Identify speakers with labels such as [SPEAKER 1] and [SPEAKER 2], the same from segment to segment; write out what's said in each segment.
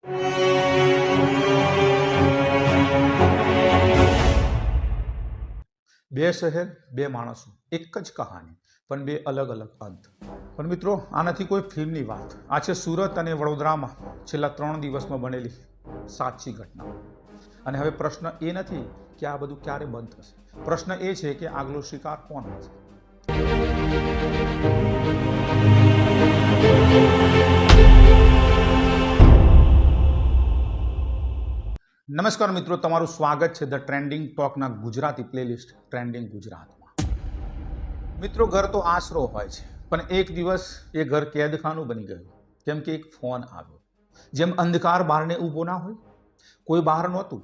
[SPEAKER 1] બે શહેર બે માણસો એક જ કહાની પણ બે અલગ અલગ અંત. પણ મિત્રો, આ નથી કોઈ ફિલ્મની વાત. આ છે સુરત અને વડોદરામાં છેલ્લા 3 દિવસમાં બનેલી સાચી ઘટના. અને હવે પ્રશ્ન એ નથી કે આ બધું ક્યારે બંધ થશે. પ્રશ્ન એ છે કે આગલો શિકાર કોણ હશે. નમસ્કાર મિત્રો, તમારું સ્વાગત છે ધ ટ્રેન્ડિંગ ટોકના ગુજરાતી પ્લેલિસ્ટ ટ્રેન્ડિંગ ગુજરાતમાં. મિત્રો, ઘર તો આશરો હોય છે, પણ એક દિવસ એ ઘર કેદખાનું બની ગયું, કેમ કે એક ફોન આવ્યો. જેમ અંધકાર બહારને ઊભો ના હોય, કોઈ બહાર નહોતું,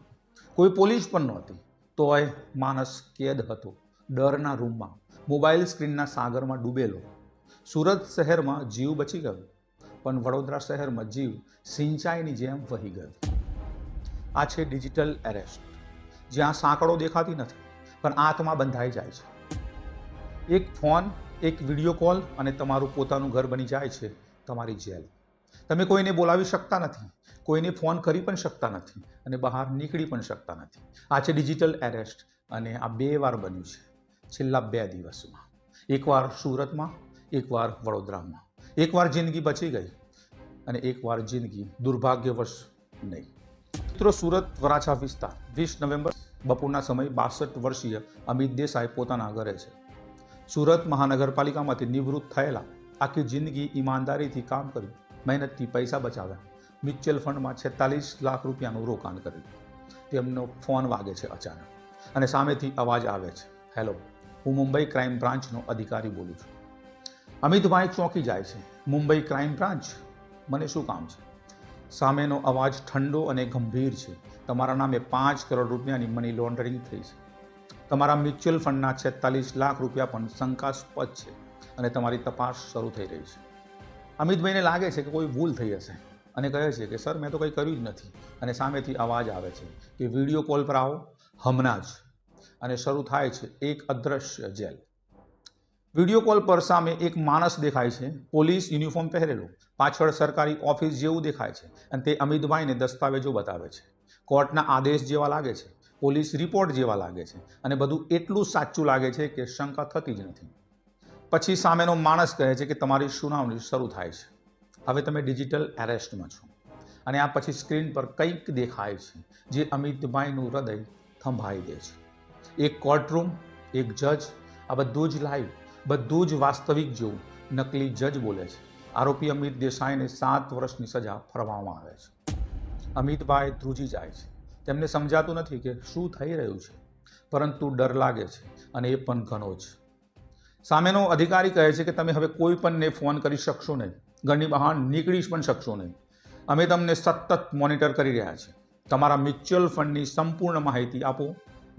[SPEAKER 1] કોઈ પોલીસ પણ નહોતી, તોય માણસ કેદ હતો ડરના રૂમમાં, મોબાઈલ સ્ક્રીનના સાગરમાં ડૂબેલો. સુરત શહેરમાં જીવ બચી ગયો, પણ વડોદરા શહેરમાં જીવ સિંચાઈની જેમ વહી ગયો. આ છે ડિજિટલ એરેસ્ટ, જ્યાં સાંકળો દેખાતી નથી પણ આત્મા બંધાઈ જાય છે. એક ફોન, એક વિડીયો કોલ અને તમારું પોતાનું ઘર બની જાય છે તમારી જેલ. તમે કોઈને બોલાવી શકતા નથી, કોઈને ફોન કરી પણ શકતા નથી અને બહાર નીકળી પણ શકતા નથી. આ છે ડિજિટલ એરેસ્ટ અને આ 2 વાર બન્યું છે છેલ્લા 2 દિવસમાં. એકવાર સુરતમાં, એકવાર વડોદરામાં. એકવાર જિંદગી બચી ગઈ અને એકવાર જિંદગી દુર્ભાગ્યવશ નહીં. મિત્રો, સુરત વરાછા વિસ્તાર 20 નવેમ્બર બપોરના સમયે 62 વર્ષીય અમિત દેસાઈ પોતાના ઘરે છે. સુરત મહાનગરપાલિકામાંથી નિવૃત્ત થયેલા, આખી જિંદગી ઈમાનદારીથી કામ કર્યું, મહેનતથી પૈસા બચાવ્યા, મ્યુચ્યુઅલ ફંડમાં 46 લાખ રૂપિયાનું રોકાણ કર્યું. તેમનો ફોન વાગે છે અચાનક અને સામેથી અવાજ આવે છે, હેલો, હું મુંબઈ ક્રાઇમ બ્રાન્ચનો અધિકારી બોલું છું. અમિતભાઈ ચોંકી જાય છે. Mumbai crime branch? મને શું કામ છે? સામેનો અવાજ ઠંડો અને ગંભીર છે. તમારા નામે 5 કરોડ રૂપિયાની મની લોન્ડરિંગ થઈ છે. તમારા મ્યુચ્યુઅલ ફંડના 46 લાખ રૂપિયા પણ શંકાસ્પદ છે અને તમારી તપાસ શરૂ થઈ રહી છે. અમિતભાઈને લાગે છે કે કોઈ ભૂલ થઈ હશે અને કહે છે કે સર, મેં તો કંઈ કર્યું જ નથી. અને સામેથી અવાજ આવે છે કે વિડીયો કોલ પર આવો હમણાં જ. અને શરૂ થાય છે એક અદ્રશ્ય જેલ. વિડીયો કોલ પર સામે એક માણસ દેખાય છે, પોલીસ યુનિફોર્મ પહેરેલો, પાછળ સરકારી ઓફિસ જેવું દેખાય છે અને તે અમિતભાઈને દસ્તાવેજો બતાવે છે. કોર્ટના આદેશ જેવા લાગે છે, પોલીસ રિપોર્ટ જેવા લાગે છે અને બધું એટલું સાચું લાગે છે કે શંકા થતી જ નથી. પછી સામેનો માણસ કહે છે કે તમારી સુનાવણી શરૂ થાય છે. હવે તમે ડિજિટલ એરેસ્ટમાં છો. અને આ પછી સ્ક્રીન પર કંઈક દેખાય છે જે અમિતભાઈનું હૃદય થંભાઈ દે છે. એક કોર્ટરૂમ, એક જજ, આ બધું જ લાઈવ, બધું જ વાસ્તવિક જેવું. નકલી જજ બોલે છે, આરોપી અમિત દેસાઈને 7 વર્ષની સજા ફરવામાં આવે છે. અમિતભાઈ ધ્રુજી જાય છે. તેમને સમજાતું નથી કે શું થઈ રહ્યું છે, પરંતુ ડર લાગે છે અને એ પણ ઘણો જ. સામેનો અધિકારી કહે છે કે તમે હવે કોઈ પણને ફોન કરી શકશો નહીં, ઘરની બહાર નીકળી પણ શકશો નહીં. અમે તમને સતત મોનિટર કરી રહ્યા છીએ. તમારા મ્યુચ્યુઅલ ફંડની સંપૂર્ણ માહિતી આપો,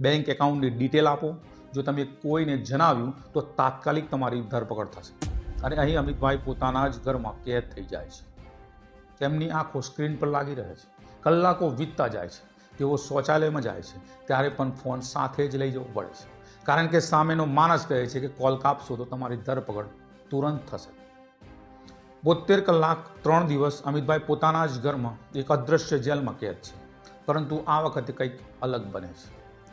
[SPEAKER 1] બેંક એકાઉન્ટની ડિટેલ આપો. જો તમે કોઈને જણાવ્યું તો તાત્કાલિક તમારી ધરપકડ થશે. અને અહીં અમિતભાઈ પોતાના જ ઘરમાં કેદ થઈ જાય છે. તેમની આંખો સ્ક્રીન પર લાગી રહે છે. કલાકો વીતતા જાય છે. તેઓ શૌચાલયમાં જાય છે ત્યારે પણ ફોન સાથે જ લઈ જવો પડે છે, કારણ કે સામેનો માણસ કહે છે કે કોલ કાપશો તો તમારી ધરપકડ તુરંત થશે. 72 કલાક 3 દિવસ અમિતભાઈ પોતાના જ ઘરમાં એક અદ્રશ્ય જેલમાં કેદ છે. પરંતુ આ વખતે કંઈક અલગ બને છે.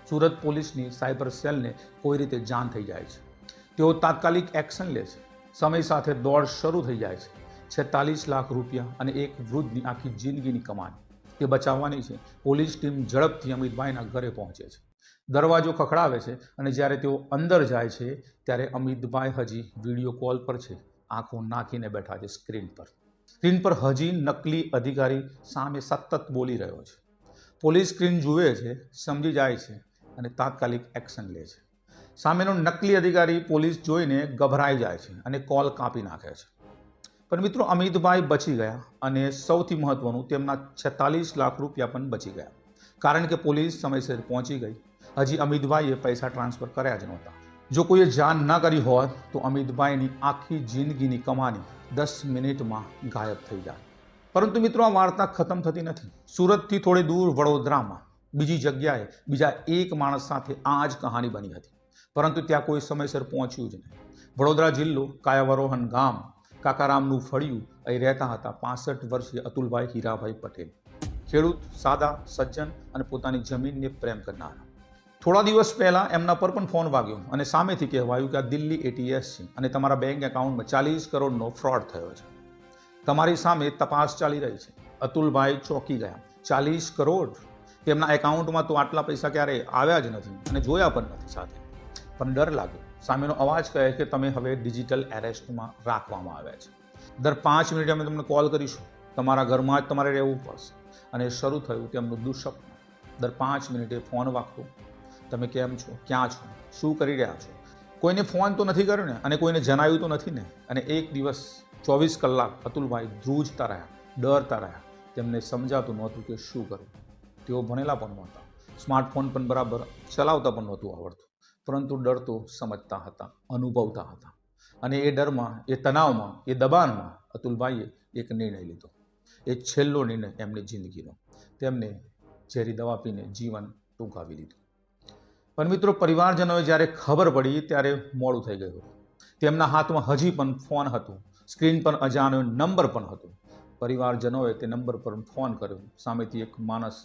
[SPEAKER 1] સુરત પોલીસની સાયબર સેલને કોઈ રીતે જાણ થઈ જાય છે. તેઓ તાત્કાલિક એક્શન લે છે. સમય સાથે દોડ શરૂ થઈ જાય છે. 46 લાખ રૂપિયા અને એક વૃદ્ધની આખી જિંદગીની કમાણી તે બચાવવાની છે. પોલીસ ટીમ ઝડપથી અમિતભાઈના ઘરે પહોંચે છે. દરવાજો ખખડાવે છે અને જ્યારે તેઓ અંદર જાય છે ત્યારે અમિતભાઈ હજી વિડીયો કોલ પર છે, આંખો નાખીને બેઠા છે સ્ક્રીન પર. સ્ક્રીન પર હજી નકલી અધિકારી સામે સતત બોલી રહ્યો છે. પોલીસ સ્ક્રીન જુએ છે, સમજી જાય છે અને તાત્કાલિક એક્શન લે છે. સામેનો નકલી અધિકારી પોલીસ જોઈને ગભરાઈ જાય છે અને કોલ કાપી નાખે છે. પણ મિત્રો, અમિતભાઈ બચી ગયા અને સૌથી મહત્વનું, તેમના 46 લાખ રૂપિયા પણ બચી ગયા, કારણ કે પોલીસ સમયસર પહોંચી ગઈ. હજી અમિતભાઈએ પૈસા ટ્રાન્સફર કર્યા જ નહોતા. જો કોઈએ જાણ ન કરી હોત તો અમિતભાઈની આખી જિંદગીની કમાણી 10 મિનિટમાં ગાયબ થઈ જાય. પરંતુ મિત્રો, આ વાર્તા ખતમ થતી નથી. સુરતથી થોડે દૂર વડોદરામાં બીજી જગ્યાએ બીજા એક માણસ સાથે આ જ કહાની બની હતી, પરંતુ ત્યાં કોઈ સમયસર પહોંચ્યું જ નહીં. વડોદરા જિલ્લો, કાયાવરોહન ગામ, કાકારામનું ફળિયું અહીં રહેતા હતા 65 વર્ષીય અતુલભાઈ હીરાભાઈ પટેલ, ખેડૂત, સાદા, સજ્જન અને પોતાની જમીનને પ્રેમ કરનારા. થોડા દિવસ પહેલાં એમના પર પણ ફોન વાગ્યો અને સામેથી કહેવાયું કે આ દિલ્હી એટીએસ છે અને તમારા બેંક એકાઉન્ટમાં 40 કરોડનો ફ્રોડ થયો છે. તમારી સામે તપાસ ચાલી રહી છે. અતુલભાઈ ચોંકી ગયા. 40 કરોડ? તેમના એકાઉન્ટમાં તો આટલા પૈસા ક્યારેય આવ્યા જ નથી અને જોયા પણ નથી સાથે. પણ ડર લાગ્યો. સામેનો અવાજ કહે કે તમે હવે ડિજિટલ એરેસ્ટમાં રાખવામાં આવ્યા છે. દર 5 મિનિટે અમે તમને કોલ કરીશું. તમારા ઘરમાં જ તમારે રહેવું પડશે. અને શરૂ થયું તેમનું દુઃસ્વપ્ન. દર 5 મિનિટે ફોન વાગતો. તમે કેમ છો? ક્યાં છો? શું કરી રહ્યા છો? કોઈને ફોન તો નથી કર્યો ને અને કોઈને જણાવ્યું તો નથી ને. અને એક દિવસ 24 કલાક અતુલભાઈ ધ્રુજતા રહ્યા, ડરતા રહ્યા. તેમને સમજાતું નહોતું કે શું કરવું. તેઓ ભણેલા પણ નહોતા, સ્માર્ટફોન પણ બરાબર ચલાવતા પણ નહોતું આવડતું, પરંતુ ડર તો સમજતા હતા, અનુભવતા હતા. અને એ ડરમાં, એ તણાવમાં, એ દબાણમાં અતુલભાઈએ એક નિર્ણય લીધો. એ છેલ્લો નિર્ણય એમની જિંદગીનો. તેમને ઝેરી દવા પીને જીવન ટૂંકાવી લીધું. પણ મિત્રો, પરિવારજનોએ જ્યારે ખબર પડી ત્યારે મોડું થઈ ગયું. તેમના હાથમાં હજી પણ ફોન હતું, સ્ક્રીન પર અજાણ્યો નંબર પણ હતો. પરિવારજનોએ તે નંબર પર ફોન કર્યો. સામેથી એક માણસ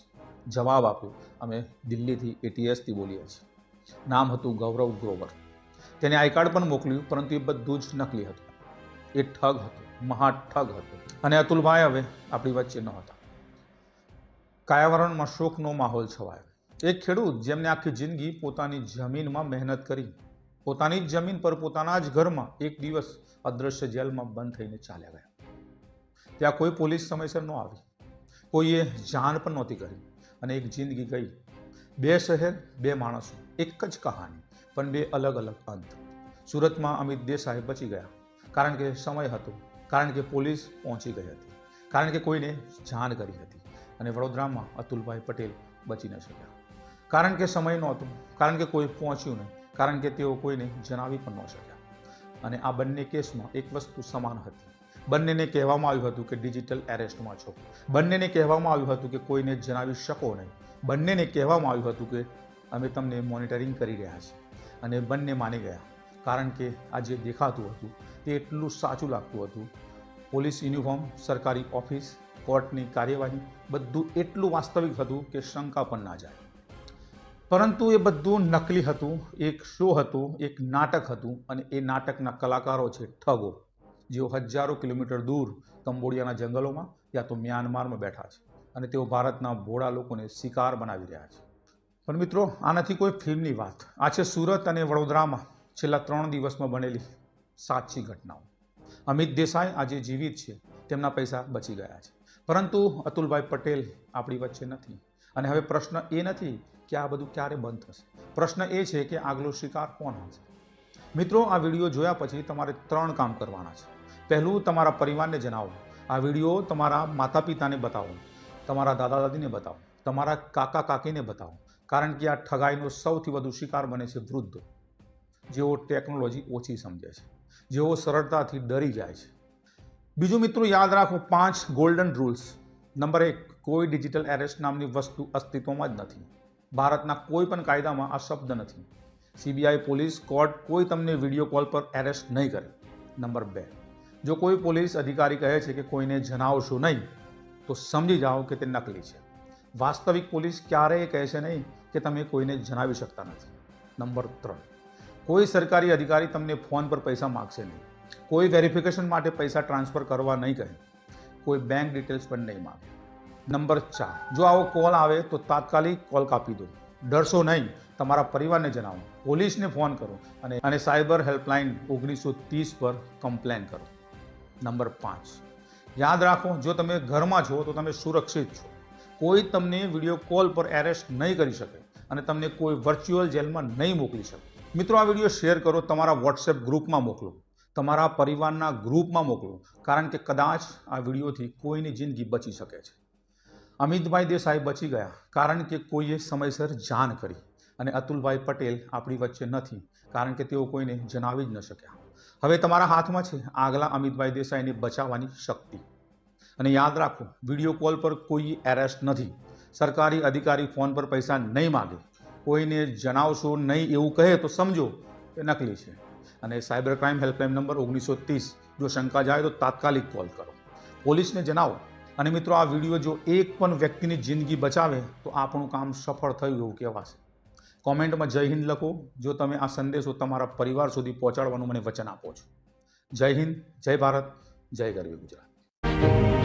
[SPEAKER 1] જવાબ આપ્યો, અમે દિલ્હીથી એટીએસથી બોલીએ છીએ. નામ હતું ગૌરવ ગ્રોવર. તેને આઈ કાર્ડ પણ મોકલ્યું, પરંતુ એ બધું જ નકલી હતું. એ ઠગ હતો, મહા ઠગ હતો. અને અતુલભાઈ હવે આપણી વચ્ચે ન હતા. કાયાવરણમાં શોકનો માહોલ છવાયો. એક ખેડૂત જેમને આખી જિંદગી પોતાની જમીનમાં મહેનત કરી, પોતાની જ જમીન પર પોતાના જ ઘરમાં એક દિવસ અદ્રશ્ય જેલમાં બંધ થઈને ચાલ્યા ગયા. ત્યાં કોઈ પોલીસ સમયસર ન આવી, કોઈએ જાણ પણ નહોતી કરી અને એક જિંદગી ગઈ. 2 શહેર, 2 માણસો, એક જ કહાની, પણ 2 અલગ અલગ અંત. સુરતમાં અમિત દેસાઈ બચી ગયા કારણ કે સમય હતો, કારણ કે પોલીસ પહોંચી ગઈ હતી, કારણ કે કોઈને જાણ કરી હતી. અને વડોદરામાં અતુલભાઈ પટેલ બચી ન શક્યા કારણ કે સમય નહોતો, કારણ કે કોઈ પહોંચ્યું નહીં, કારણ કે તેઓ કોઈને જણાવી પણ ન શક્યા. અને આ બંને કેસમાં એક વસ્તુ સમાન હતી. બંનેને કહેવામાં આવ્યું હતું કે ડિજિટલ એરેસ્ટમાં છો. બંનેને કહેવામાં આવ્યું હતું કે કોઈને જણાવી શકો નહીં. બંનેને કહેવામાં આવ્યું હતું કે અમે તમને મોનિટરિંગ કરી રહ્યા છીએ. અને બંને માની ગયા કારણ કે આ જે દેખાતું હતું તે એટલું સાચું લાગતું હતું. પોલીસ યુનિફોર્મ, સરકારી ઓફિસ, કોર્ટની કાર્યવાહી, બધું એટલું વાસ્તવિક હતું કે શંકા પણ ના જાય. પરંતુ એ બધું નકલી હતું, એક શો હતો, એક નાટક હતું. અને એ નાટકના કલાકારો છે ઠગો, જેઓ હજારો કિલોમીટર દૂર કંબોડિયાના જંગલોમાં યા તો મ્યાનમારમાં બેઠા છે અને તેઓ ભારતના ભોળા લોકોને શિકાર બનાવી રહ્યા છે. પણ મિત્રો, આ નથી કોઈ ફિલ્મની વાત. આ છે સુરત અને વડોદરામાં છેલ્લા 3 દિવસમાં બનેલી સાચી ઘટનાઓ. અમિત દેસાઈ આજે જીવિત છે, તેમના પૈસા બચી ગયા છે, પરંતુ અતુલભાઈ પટેલ આપણી વચ્ચે નથી. અને હવે પ્રશ્ન એ નથી કે આ બધું ક્યારે બંધ થશે. પ્રશ્ન એ છે કે આગલો શિકાર કોણ હશે. મિત્રો, આ વિડીયો જોયા પછી તમારે 3 કામ કરવાના છે. પહેલું, તમારા પરિવારને જણાવો. આ વિડીયો તમારા માતા પિતાને બતાવો, તમારા દાદા દાદીને બતાવો, તમારા કાકા કાકીને બતાવો. કારણ કે આ ઠગાઈનો સૌથી વધુ શિકાર બને છે વૃદ્ધો, જેઓ ટેકનોલોજી ઓછી સમજે છે, જેઓ સરળતાથી ડરી જાય છે. બીજું મિત્રો, યાદ રાખો 5 ગોલ્ડન રૂલ્સ. નંબર 1, કોઈ ડિજિટલ એરેસ્ટ નામની વસ્તુ અસ્તિત્વમાં જ નથી. ભારતના કોઈ પણ કાયદામાં આ શબ્દ નથી. સીબીઆઈ, પોલીસ, કોર્ટ કોઈ તમને વિડીયો કોલ પર એરેસ્ટ નહીં કરે. નંબર 2, જો કોઈ પોલીસ અધિકારી કહે છે કે કોઈને જણાવશો નહીં, તો સમજી જાઓ કે તે નકલી છે. વાસ્તવિક પોલીસ ક્યારેય કહેશે નહીં કે તમે કોઈને જણાવી શકતા નથી. નંબર 3, કોઈ સરકારી અધિકારી તમને ફોન પર પૈસા માગશે નહીં. કોઈ વેરિફિકેશન માટે પૈસા ટ્રાન્સફર કરવા નહીં કહે. કોઈ બેંક ડિટેલ્સ પણ નહીં માગે. નંબર 4, જો આવો કોલ આવે તો તાત્કાલિક કોલ કાપી દો. ડરશો નહીં, તમારા પરિવારને જણાવો, પોલીસને ફોન કરો અને સાયબર હેલ્પલાઇન 1930 પર કમ્પ્લેન કરો. નંબર 5, યાદ રાખો, જો તમે ઘરમાં છો તો તમે સુરક્ષિત છો. કોઈ તમને વિડીયો કોલ પર એરેસ્ટ નહીં કરી શકે અને તમને કોઈ વર્ચ્યુઅલ જેલમાં નહીં મોકલી શકે. મિત્રો, આ વિડીયો શેર કરો, તમારા વોટ્સએપ ગ્રુપમાં મોકલો, તમારા પરિવારના ગ્રુપમાં મોકલો, કારણ કે કદાચ આ વિડીયોથી કોઈની જિંદગી બચી શકે છે. અમિતભાઈ દેસાઈ બચી ગયા કારણ કે કોઈએ સમયસર જાણ કરી. અને અતુલભાઈ પટેલ આપણી વચ્ચે નથી કારણ કે તેઓ કોઈને જણાવી જ ન શક્યા. હવે તમારા હાથમાં છે આગલા અમિતભાઈ દેસાઈને બચાવવાની શક્તિ. અને યાદ રાખો, વિડીયો કોલ પર કોઈ એરેસ્ટ નથી. સરકારી અધિકારી ફોન પર પૈસા નહીં માગે. કોઈને જણાવશો નહીં એવું કહે તો સમજો કે નકલી છે. અને સાયબર ક્રાઇમ હેલ્પલાઇન નંબર 1930 જો શંકા જાય તો તાત્કાલિક કોલ કરો, પોલીસને જણાવો. અને મિત્રો, આ વિડીયો જો એક પણ વ્યક્તિની જિંદગી બચાવે તો આપણું કામ સફળ થયું એવું કહેવાશે. કોમેન્ટમાં જય હિન્દ લખો જો તમે આ સંદેશો તમારા પરિવાર સુધી પહોંચાડવાનું મને વચન આપો છો. જય હિન્દ, જય ભારત, જય ગરવી ગુજરાત.